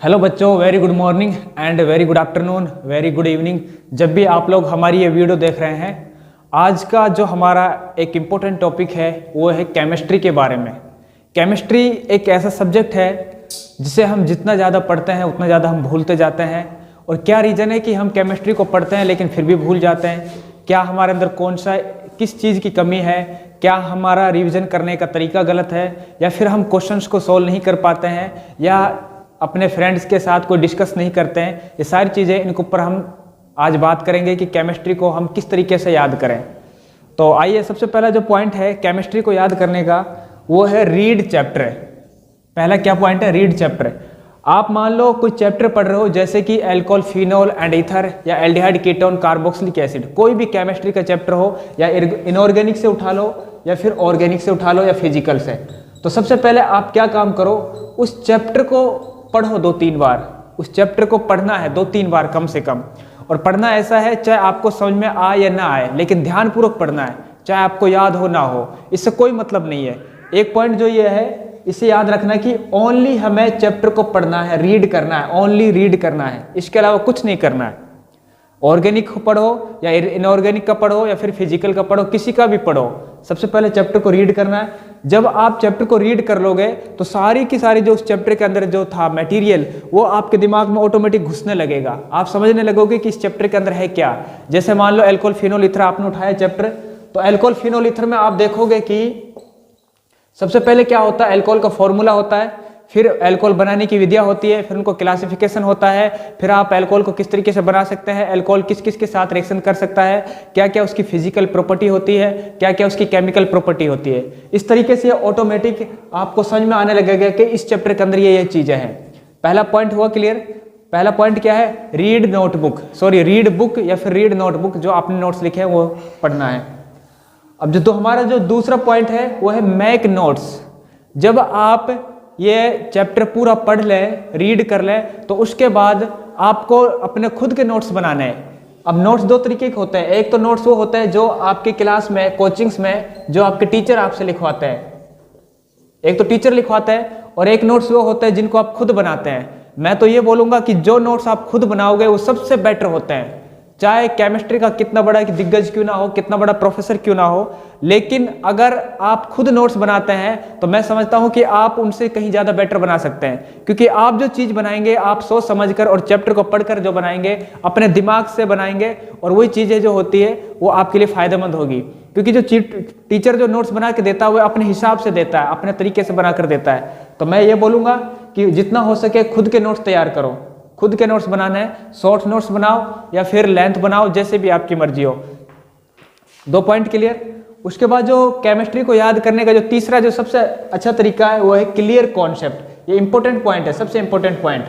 Hello बच्चों, very good morning and very good afternoon, very good evening. जब भी आप लोग हमारी ये वीडियो देख रहे हैं, आज का जो हमारा एक इम्पोर्टेंट टॉपिक है वो है केमिस्ट्री के बारे में। केमिस्ट्री एक ऐसा सब्जेक्ट है जिसे हम जितना ज़्यादा पढ़ते हैं उतना ज़्यादा हम भूलते जाते हैं। और क्या रीज़न है कि हम केमिस्ट्री को पढ़ते हैं लेकिन फिर भी भूल जाते हैं? क्या हमारे अंदर किस चीज़ की कमी है? क्या हमारा रिवीजन करने का तरीका गलत है, या फिर हम क्वेश्चंस को सॉल्व नहीं कर पाते हैं, या अपने फ्रेंड्स के साथ कोई डिस्कस नहीं करते हैं? ये सारी चीज़ें, इनके ऊपर हम आज बात करेंगे कि केमिस्ट्री को हम किस तरीके से याद करें। तो आइए, सबसे पहला जो पॉइंट है केमिस्ट्री को याद करने का वो है रीड चैप्टर। पहला क्या पॉइंट है? Read chapter. आप मान लो कोई चैप्टर पढ़ रहे हो जैसे कि एल्कोहल, फिनोल एंड ईथर, या एल्डिहाइड, कीटोन, कार्बोक्सिलिक एसिड, कोई भी केमिस्ट्री का चैप्टर हो, या इनऑर्गेनिक से उठा लो या फिर ऑर्गेनिक से उठा लो या फिजिकल से। तो सबसे पहले आप क्या काम करो, उस चैप्टर को पढ़ो 2-3 बार। उस चैप्टर को पढ़ना है 2-3 बार कम से कम। और पढ़ना ऐसा है चाहे आपको समझ में आए या ना आए, लेकिन ध्यानपूर्वक पढ़ना है, चाहे आपको याद हो ना हो, इससे कोई मतलब नहीं है। एक पॉइंट जो ये है, इसे याद रखना कि ओनली हमें चैप्टर को पढ़ना है, रीड करना है, ओनली रीड करना है, इसके अलावा कुछ नहीं करना है। ऑर्गेनिक पढ़ो या इनऑर्गेनिक का पढ़ो या फिर फिजिकल का पढ़ो, किसी का भी पढ़ो, सबसे पहले चैप्टर को रीड करना है। जब आप चैप्टर को रीड कर लोगे तो सारी की सारी जो उस चैप्टर के अंदर जो था मटेरियल, वो आपके दिमाग में ऑटोमेटिक घुसने लगेगा। आप समझने लगोगे कि इस चैप्टर के अंदर है क्या। जैसे मान लो एल्कोहल, फिनोल, ईथर आपने उठाया चैप्टर, तो एल्कोहल, फिनोल, ईथर में आप देखोगे कि सबसे पहले क्या होता है, एल्कोहल का फॉर्मूला होता है, फिर एल्कोहल बनाने की विधियां होती है, फिर उनको क्लासिफिकेशन होता है, फिर आप एल्कोहल को किस तरीके से बना सकते हैं, एल्कोहल किस किस के साथ रिएक्शन कर सकता है, क्या क्या उसकी फिजिकल प्रॉपर्टी होती है, क्या क्या उसकी केमिकल प्रॉपर्टी होती है। इस तरीके से ऑटोमेटिक आपको समझ में आने लगेगा कि इस चैप्टर के अंदर ये चीजें हैं। पहला पॉइंट हुआ क्लियर। पहला पॉइंट क्या है? रीड रीड बुक या फिर रीड नोटबुक, जो आपने नोट्स लिखे हैं वो पढ़ना है। अब जो हमारा जो दूसरा पॉइंट है वो है मेक नोट्स। जब आप ये चैप्टर पूरा पढ़ लें, रीड कर लें, तो उसके बाद आपको अपने खुद के नोट्स बनाने हैं। अब नोट्स 2 तरीके के होते हैं। एक तो नोट्स वो होते हैं जो आपके क्लास में, कोचिंग्स में जो आपके टीचर आपसे लिखवाते हैं, एक तो टीचर लिखवाते हैं, और एक नोट्स वो होते हैं जिनको आप खुद बनाते हैं। मैं तो ये बोलूँगा कि जो नोट्स आप खुद बनाओगे वो सबसे बेटर होते हैं, चाहे केमिस्ट्री का कितना बड़ा दिग्गज क्यों ना हो, कितना बड़ा प्रोफेसर क्यों ना हो, लेकिन अगर आप खुद नोट्स बनाते हैं तो मैं समझता हूं कि आप उनसे कहीं ज़्यादा बेटर बना सकते हैं। क्योंकि आप जो चीज़ बनाएंगे आप सोच समझकर और चैप्टर को पढ़कर जो बनाएंगे, अपने दिमाग से बनाएंगे, और वही चीज़ें जो होती है वो आपके लिए फ़ायदेमंद होगी। क्योंकि जो टीचर जो नोट्स बना के देता है वो अपने हिसाब से देता है, अपने तरीके से बना कर देता है। तो मैं ये बोलूँगा कि जितना हो सके खुद के नोट्स तैयार करो, खुद के नोट्स बनाना है, शॉर्ट नोट्स बनाओ या फिर लेंथ बनाओ, जैसे भी आपकी मर्जी हो। 2 पॉइंट क्लियर। उसके बाद जो केमिस्ट्री को याद करने का जो तीसरा जो सबसे अच्छा तरीका है वो है क्लियर कॉन्सेप्ट। ये इंपॉर्टेंट पॉइंट है, सबसे इंपॉर्टेंट पॉइंट।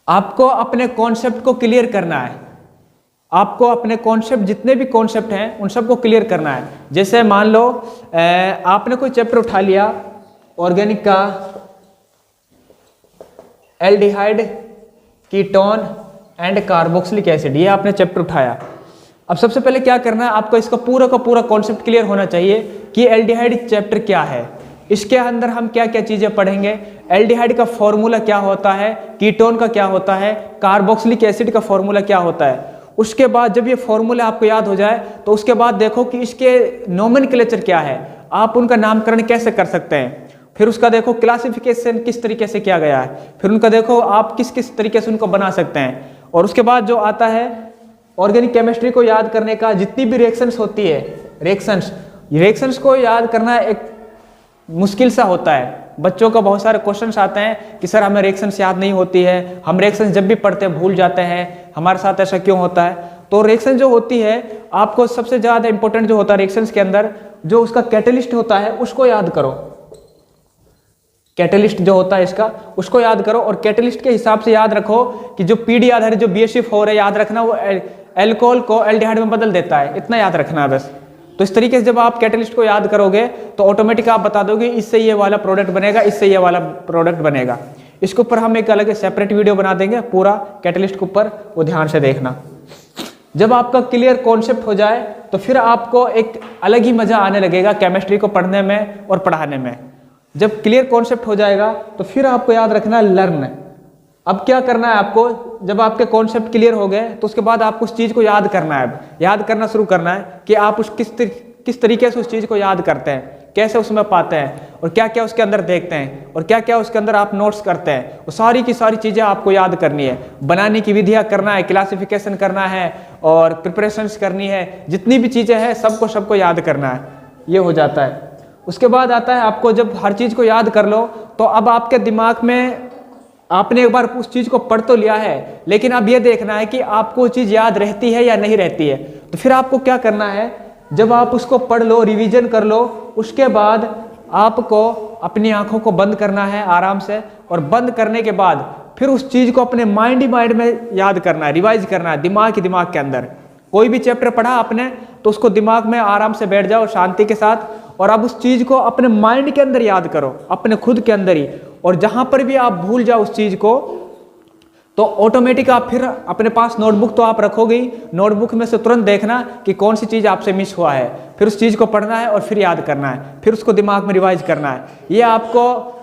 आपको अपने कॉन्सेप्ट को क्लियर करना है। आपको अपने कॉन्सेप्ट, जितने भी कॉन्सेप्ट हैं उन सबको क्लियर करना है। जैसे मान लो आपने कोई चैप्टर उठा लिया ऑर्गेनिक का, aldehyde, ketone and carboxylic acid, ये आपने चैप्टर उठाया। अब सबसे पहले क्या करना है, आपको इसका पूरा का पूरा कॉन्सेप्ट क्लियर होना चाहिए कि एल्डिहाइड चैप्टर क्या है, इसके अंदर हम क्या क्या चीजें पढ़ेंगे, एल्डिहाइड का फॉर्मूला क्या होता है, कीटोन का क्या होता है, कार्बोक्सिलिक एसिड का फॉर्मूला क्या होता है। उसके बाद जब ये फॉर्मूला आपको याद हो जाए तो उसके बाद देखो कि इसके नोमेनक्लेचर क्या है, आप उनका नामकरण कैसे कर सकते हैं। फिर उसका देखो क्लासिफिकेशन किस तरीके से किया गया है, फिर उनका देखो आप किस किस तरीके से उनको बना सकते हैं। और उसके बाद जो आता है ऑर्गेनिक केमिस्ट्री को याद करने का, जितनी भी रिएक्शंस होती है, रिएक्शंस को याद करना एक मुश्किल सा होता है। बच्चों का बहुत सारे क्वेश्चंस आते हैं कि सर हमें रिएक्शंस याद नहीं होती है, हम रिएक्शंस जब भी पढ़ते हैं भूल जाते हैं, हमारे साथ ऐसा क्यों होता है। तो रिएक्शन जो होती है, आपको सबसे ज़्यादा इंपॉर्टेंट जो होता है रिएक्शंस के अंदर, जो उसका कैटलिस्ट होता है उसको याद करो। कैटलिस्ट जो होता है इसका, उसको याद करो, और कैटलिस्ट के हिसाब से याद रखो कि जो पीडी आधारित जो BHF4 है, याद रखना वो एल्कोहल को एल्डिहाइड में बदल देता है, इतना याद रखना है बस। तो इस तरीके से जब आप कैटलिस्ट को याद करोगे तो ऑटोमेटिक आप बता दोगे इससे ये वाला प्रोडक्ट बनेगा, इससे ये वाला प्रोडक्ट बनेगा। इसके ऊपर हम एक अलग सेपरेट वीडियो बना देंगे पूरा कैटलिस्ट के ऊपर, वो ध्यान से देखना। जब आपका क्लियर कॉन्सेप्ट हो जाए तो फिर आपको एक अलग ही मजा आने लगेगा केमिस्ट्री को पढ़ने में और पढ़ाने में। जब क्लियर कॉन्सेप्ट हो जाएगा तो फिर आपको याद रखना है लर्न। अब क्या करना है आपको, जब आपके कॉन्सेप्ट क्लियर हो गए तो उसके बाद आपको उस चीज़ को याद करना है। अब याद करना शुरू करना है कि आप उस किस तरीके से उस चीज़ को याद करते हैं, कैसे उसमें पाते हैं, और क्या क्या उसके अंदर देखते हैं, और क्या क्या उसके अंदर आप नोट्स करते हैं। वो सारी की सारी चीज़ें आपको याद करनी है। बनाने की विधियाँ करना है, क्लासिफिकेशन करना है, और प्रिपरेशंस करनी है, जितनी भी चीज़ें हैं सबको याद करना है। ये हो जाता है। उसके बाद आता है आपको, जब हर चीज़ को याद कर लो तो अब आपके दिमाग में आपने एक बार उस चीज़ को पढ़ तो लिया है, लेकिन अब ये देखना है कि आपको वो चीज़ याद रहती है या नहीं रहती है। तो फिर आपको क्या करना है, जब आप उसको पढ़ लो, रिवीजन कर लो, उसके बाद आपको अपनी आंखों को बंद करना है आराम से, और बंद करने के बाद फिर उस चीज़ को अपने माइंड ही माइंड में याद करना है, रिवाइज करना है दिमाग ही दिमाग के अंदर। कोई भी चैप्टर पढ़ा आपने तो उसको दिमाग में आराम से बैठ जाओ शांति के साथ, और अब उस चीज़ को अपने माइंड के अंदर याद करो, अपने खुद के अंदर ही। और जहाँ पर भी आप भूल जाओ उस चीज़ को तो ऑटोमेटिक आप फिर अपने पास नोटबुक तो आप रखोगे ही, नोटबुक में से तुरंत देखना कि कौन सी चीज़ आपसे मिस हुआ है, फिर उस चीज़ को पढ़ना है और फिर याद करना है, फिर उसको दिमाग में रिवाइज करना है। ये आपको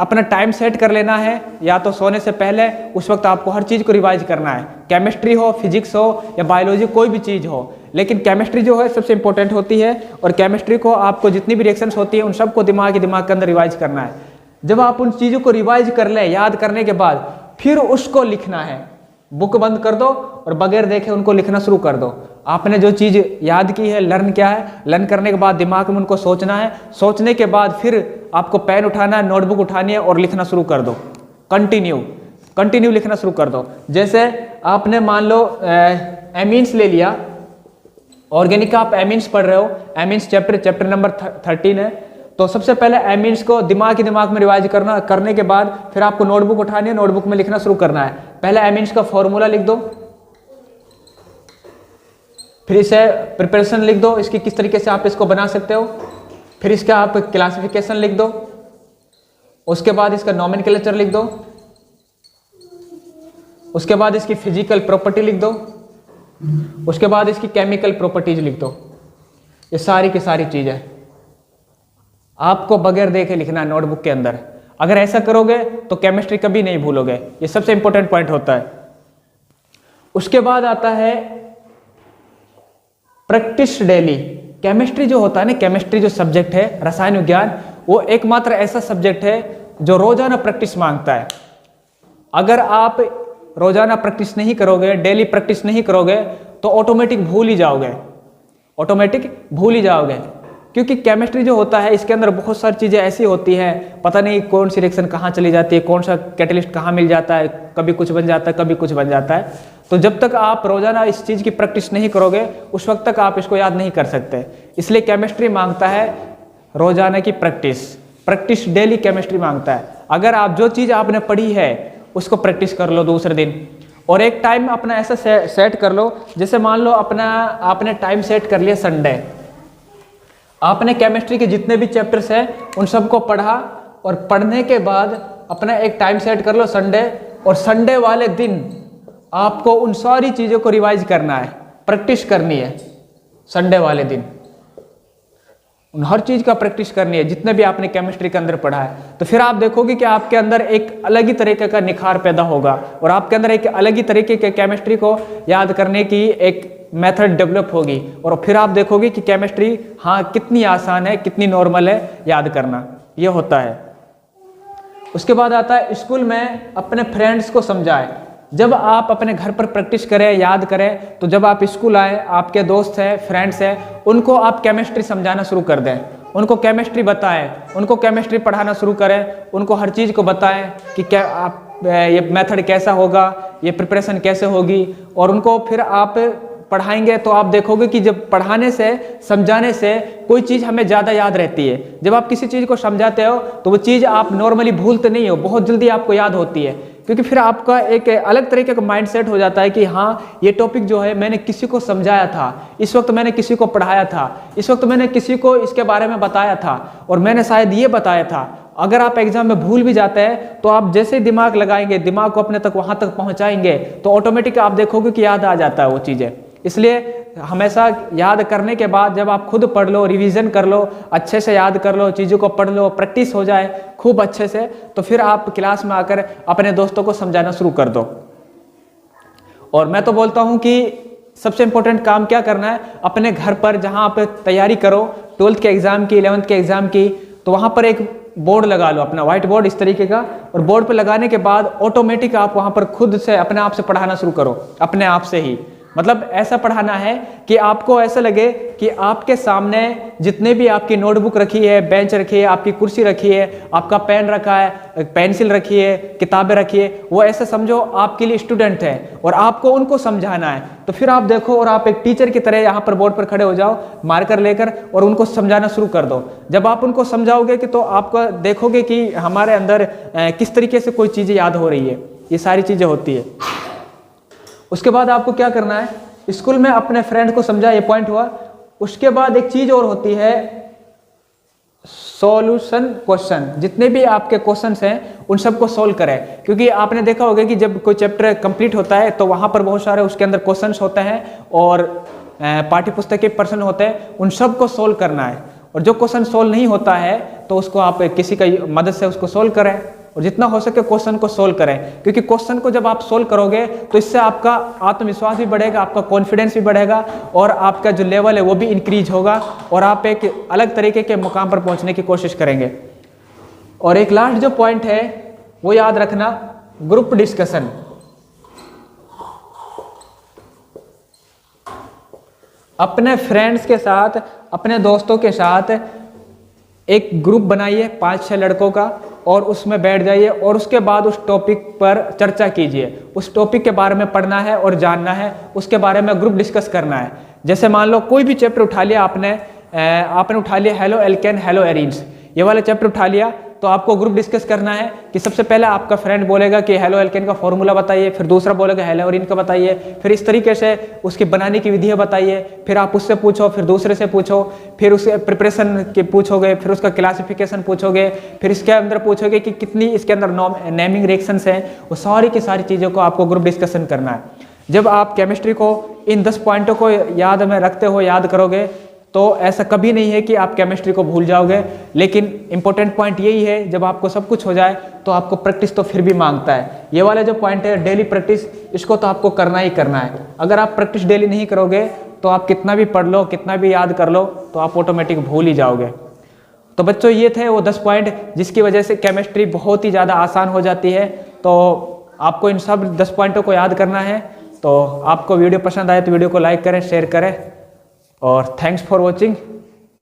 अपना टाइम सेट कर लेना है, या तो सोने से पहले उस वक्त आपको हर चीज़ को रिवाइज करना है। केमिस्ट्री हो, फिजिक्स हो या बायोलॉजी, कोई भी चीज़ हो, लेकिन केमिस्ट्री जो है सबसे इंपॉर्टेंट होती है, और केमिस्ट्री को आपको जितनी भी रिएक्शंस होती है उन सबको दिमाग के अंदर रिवाइज करना है। जब आप उन चीज़ों को रिवाइज कर लें, याद करने के बाद फिर उसको लिखना है। बुक बंद कर दो और बगैर देखे उनको लिखना शुरू कर दो। आपने जो चीज़ याद की है, लर्न किया है, लर्न करने के बाद दिमाग में उनको सोचना है, सोचने के बाद फिर आपको पेन उठाना है, नोटबुक उठानी है और लिखना शुरू कर दो। कंटिन्यू लिखना शुरू कर दो। जैसे आपने मान लो एमीन्स ले लिया, ऑर्गेनिक का आप एमीन्स पढ़ रहे हो, एमीन्स चैप्टर नंबर 13 है, तो सबसे पहले एमीन्स को दिमाग में रिवाइज करने के बाद फिर आपको नोटबुक उठानी है, नोटबुक में लिखना शुरू करना है। पहले एमीन्स का फॉर्मूला लिख दो, फिर इसे प्रिपरेशन लिख दो, इसकी किस तरीके से आप इसको बना सकते हो, फिर इसका आप क्लासिफिकेशन लिख दो, उसके बाद इसका नोमेनक्लेचर लिख दो, उसके बाद इसकी फिजिकल प्रॉपर्टी लिख दो, उसके बाद इसकी केमिकल प्रॉपर्टीज लिख दो। ये सारी की सारी चीजें आपको बगैर देखे लिखना है नोटबुक के अंदर। अगर ऐसा करोगे तो केमिस्ट्री कभी नहीं भूलोगे। ये सबसे इंपॉर्टेंट पॉइंट होता है। उसके बाद आता है प्रैक्टिस डेली। केमिस्ट्री जो होता है ना, केमिस्ट्री जो सब्जेक्ट है, रसायन विज्ञान, वो एकमात्र ऐसा सब्जेक्ट है जो रोजाना प्रैक्टिस मांगता है। अगर आप रोजाना प्रैक्टिस नहीं करोगे, डेली प्रैक्टिस नहीं करोगे तो ऑटोमेटिक भूल ही जाओगे। क्योंकि केमिस्ट्री जो होता है इसके अंदर बहुत सारी चीज़ें ऐसी होती हैं, पता नहीं कौन सी रिएक्शन कहाँ चली जाती है, कौन सा कैटलिस्ट कहाँ मिल जाता है, कभी कुछ बन जाता है, कभी कुछ बन जाता है। तो जब तक आप रोजाना इस चीज़ की प्रैक्टिस नहीं करोगे उस वक्त तक आप इसको याद नहीं कर सकते। इसलिए केमिस्ट्री मांगता है रोजाना की प्रैक्टिस डेली केमिस्ट्री मांगता है। अगर आप जो चीज़ आपने पढ़ी है उसको प्रैक्टिस कर लो दूसरे दिन, और एक टाइम अपना ऐसा सेट कर लो, जैसे मान लो आपने टाइम सेट कर लिया संडे, आपने केमिस्ट्री के जितने भी चैप्टर्स हैं उन सबको पढ़ा, और पढ़ने के बाद अपना एक टाइम सेट कर लो संडे, और संडे वाले दिन आपको उन सारी चीज़ों को रिवाइज करना है, प्रैक्टिस करनी है। संडे वाले दिन उन हर चीज़ का प्रैक्टिस करनी है जितने भी आपने केमिस्ट्री के अंदर पढ़ा है। तो फिर आप देखोगे कि आपके अंदर एक अलग ही तरीके का निखार पैदा होगा, और आपके अंदर एक अलग ही तरीके के केमिस्ट्री को याद करने की एक मेथड डेवलप होगी, और फिर आप देखोगे कि केमिस्ट्री हाँ कितनी आसान है, कितनी नॉर्मल है याद करना। ये होता है। उसके बाद आता है स्कूल में अपने फ्रेंड्स को समझाएं। जब आप अपने घर पर प्रैक्टिस करें, याद करें, तो जब आप स्कूल आए, आपके दोस्त हैं, फ्रेंड्स हैं, उनको आप केमिस्ट्री समझाना शुरू कर दें, उनको केमिस्ट्री बताएं, उनको केमिस्ट्री पढ़ाना शुरू करें, उनको हर चीज़ को बताएं कि क्या आप ये मेथड कैसा होगा, ये प्रिपरेशन कैसे होगी, और उनको फिर आप पढ़ाएंगे तो आप देखोगे कि जब पढ़ाने से, समझाने से कोई चीज़ हमें ज़्यादा याद रहती है। जब आप किसी चीज़ को समझाते हो तो वो चीज़ आप नॉर्मली भूलते नहीं हो, बहुत जल्दी आपको याद होती है, क्योंकि फिर आपका एक अलग तरीके का माइंड सेट हो जाता है कि हाँ ये टॉपिक जो है मैंने किसी को समझाया था, इस वक्त मैंने किसी को पढ़ाया था, इस वक्त मैंने किसी को इसके बारे में बताया था, और मैंने शायद ये बताया था। अगर आप एग्जाम में भूल भी जाते हैं तो आप जैसे ही दिमाग लगाएंगे, दिमाग को अपने तक वहाँ तक पहुँचाएंगे, तो ऑटोमेटिक आप देखोगे कि याद आ जाता है वो चीज़ें। इसलिए हमेशा याद करने के बाद जब आप खुद पढ़ लो, रिवीजन कर लो, अच्छे से याद कर लो, चीज़ों को पढ़ लो, प्रैक्टिस हो जाए खूब अच्छे से, तो फिर आप क्लास में आकर अपने दोस्तों को समझाना शुरू कर दो। और मैं तो बोलता हूँ कि सबसे इम्पोर्टेंट काम क्या करना है, अपने घर पर जहाँ आप तैयारी करो 12th के एग्ज़ाम की, 11th के एग्ज़ाम की, तो वहाँ पर एक बोर्ड लगा लो, अपना व्हाइट बोर्ड इस तरीके का, और बोर्ड पर लगाने के बाद ऑटोमेटिक आप वहाँ पर खुद से अपने आप से पढ़ाना शुरू करो, अपने आप से ही। मतलब ऐसा पढ़ाना है कि आपको ऐसा लगे कि आपके सामने जितने भी आपकी नोटबुक रखी है, बेंच रखी है, आपकी कुर्सी रखी है, आपका पेन रखा है, पेंसिल रखी है, किताबें रखी है, वो ऐसे समझो आपके लिए स्टूडेंट है और आपको उनको समझाना है। तो फिर आप देखो और आप एक टीचर की तरह यहाँ पर बोर्ड पर खड़े हो जाओ मार्कर लेकर और उनको समझाना शुरू कर दो। जब आप उनको समझाओगे कि तो आपको देखोगे कि हमारे अंदर किस तरीके से कोई चीज़ें याद हो रही है, ये सारी चीज़ें होती है। उसके बाद आपको क्या करना है, स्कूल में अपने फ्रेंड को समझा, ये पॉइंट हुआ। उसके बाद एक चीज और होती है, सॉल्यूशन क्वेश्चन। जितने भी आपके क्वेश्चंस हैं उन सबको सोल्व करें, क्योंकि आपने देखा होगा कि जब कोई चैप्टर कंप्लीट होता है तो वहां पर बहुत सारे उसके अंदर क्वेश्चंस होते हैं और पाठ्य पुस्तक के प्रश्न होते हैं, उन सबको सोल्व करना है। और जो क्वेश्चन सोल्व नहीं होता है तो उसको आप किसी का मदद से उसको सोल्व करें और जितना हो सके क्वेश्चन को सोल्व करें, क्योंकि क्वेश्चन को जब आप सोल्व करोगे तो इससे आपका आत्मविश्वास भी बढ़ेगा, आपका कॉन्फिडेंस भी बढ़ेगा और आपका जो लेवल है वो भी इंक्रीज होगा और आप एक अलग तरीके के मुकाम पर पहुंचने की कोशिश करेंगे। और एक लास्ट जो पॉइंट है वो याद रखना, ग्रुप डिस्कशन। अपने फ्रेंड्स के साथ, अपने दोस्तों के साथ एक ग्रुप बनाइए 5-6 लड़कों का और उसमें बैठ जाइए और उसके बाद उस टॉपिक पर चर्चा कीजिए। उस टॉपिक के बारे में पढ़ना है और जानना है, उसके बारे में ग्रुप डिस्कस करना है। जैसे मान लो कोई भी चैप्टर उठा लिया आपने उठा लिया हेलो एल्केन हेलो एरीन्स, ये वाला चैप्टर उठा लिया, तो आपको ग्रुप डिस्कस करना है कि सबसे पहले आपका फ्रेंड बोलेगा कि हेलो एल्केन का फॉर्मूला बताइए, फिर दूसरा बोलेगा हेलो एरीन का बताइए, फिर इस तरीके से उसकी बनाने की विधियाँ बताइए, फिर आप उससे पूछो, फिर दूसरे से पूछो, फिर उसके प्रिपरेशन के पूछोगे, फिर उसका क्लासिफिकेशन पूछोगे, फिर इसके अंदर पूछोगे कि कितनी इसके अंदर नेमिंग रिएक्शंस हैं, वो सारी की सारी चीज़ों को आपको ग्रुप डिस्कशन करना है। जब आप केमिस्ट्री को इन 10 पॉइंटों को याद में रखते हो, याद करोगे, तो ऐसा कभी नहीं है कि आप केमिस्ट्री को भूल जाओगे। लेकिन इंपॉर्टेंट पॉइंट यही है, जब आपको सब कुछ हो जाए तो आपको प्रैक्टिस तो फिर भी मांगता है। ये वाला जो पॉइंट है डेली प्रैक्टिस, इसको तो आपको करना ही करना है। अगर आप प्रैक्टिस डेली नहीं करोगे तो आप कितना भी पढ़ लो, कितना भी याद कर लो, तो आप ऑटोमेटिक भूल ही जाओगे। तो बच्चों ये थे वो 10 पॉइंट जिसकी वजह से केमिस्ट्री बहुत ही ज़्यादा आसान हो जाती है। तो आपको इन सब 10 पॉइंटों को याद करना है। तो आपको वीडियो पसंद आए तो वीडियो को लाइक करें, शेयर करें और थैंक्स फॉर वॉचिंग।